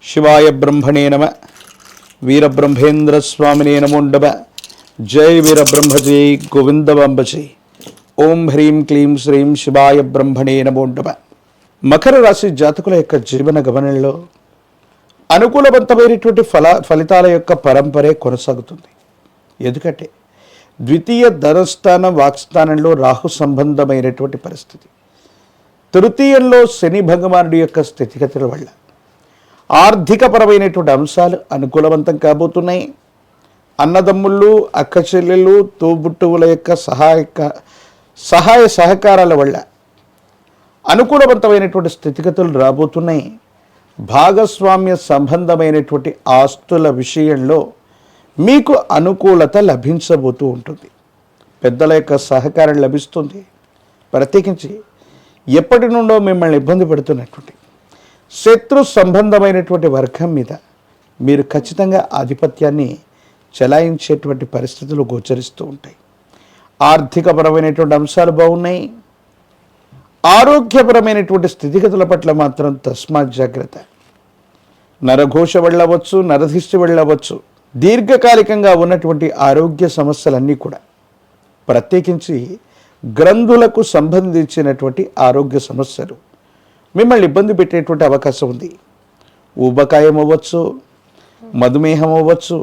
శివాయ బ్రహ్మణే నమ. వీరబ్రహ్మేంద్ర స్వామినే నమోండవ. జై వీరబ్రహ్మ జై గోవిందవంబ జై. ఓం హ్రీం క్లీం శ్రీం శివాయ బ్రహ్మణే నమోండవ. మకర రాశి జాతకుల యొక్క జీవన గమనంలో అనుకూలవంతమైనటువంటి ఫలితాల యొక్క పరంపరే కొనసాగుతుంది. ఎందుకంటే ద్వితీయ ధనస్థానం వాక్స్థానంలో రాహు సంబంధమైనటువంటి పరిస్థితి, తృతీయంలో శని భగవానుడి యొక్క స్థితిగతుల వల్ల ఆర్థికపరమైనటువంటి అంశాలు అనుకూలవంతం కాబోతున్నాయి. అన్నదమ్ముళ్ళు, అక్క చెల్లెళ్ళు, తోబుట్టువుల యొక్క సహాయ సహకారాల వల్ల అనుకూలవంతమైనటువంటి స్థితిగతులు రాబోతున్నాయి. భాగస్వామ్య సంబంధమైనటువంటి ఆస్తుల విషయంలో మీకు అనుకూలత లభించబోతూ ఉంటుంది. పెద్దల యొక్క సహకారం లభిస్తుంది. ప్రత్యేకించి ఎప్పటి నుండో మిమ్మల్ని ఇబ్బంది పెడుతున్నటువంటి శత్రు సంబంధమైనటువంటి వర్గం మీద మీరు ఖచ్చితంగా ఆధిపత్యాన్ని చెలాయించేటువంటి పరిస్థితులు గోచరిస్తూ ఉంటాయి. ఆర్థికపరమైనటువంటి అంశాలు బాగున్నాయి. ఆరోగ్యపరమైనటువంటి స్థితిగతుల పట్ల మాత్రం తస్మాత్ జాగ్రత్త. నరఘోష వెళ్ళవచ్చు, నరధిష్టి వెళ్ళవచ్చు. దీర్ఘకాలికంగా ఉన్నటువంటి ఆరోగ్య సమస్యలన్నీ కూడా, ప్రత్యేకించి గ్రంథులకు సంబంధించినటువంటి ఆరోగ్య సమస్యలు మిమ్మల్ని ఇబ్బంది పెట్టేటువంటి అవకాశం ఉంది. ఊబకాయం అవ్వచ్చు, మధుమేహం అవ్వచ్చు,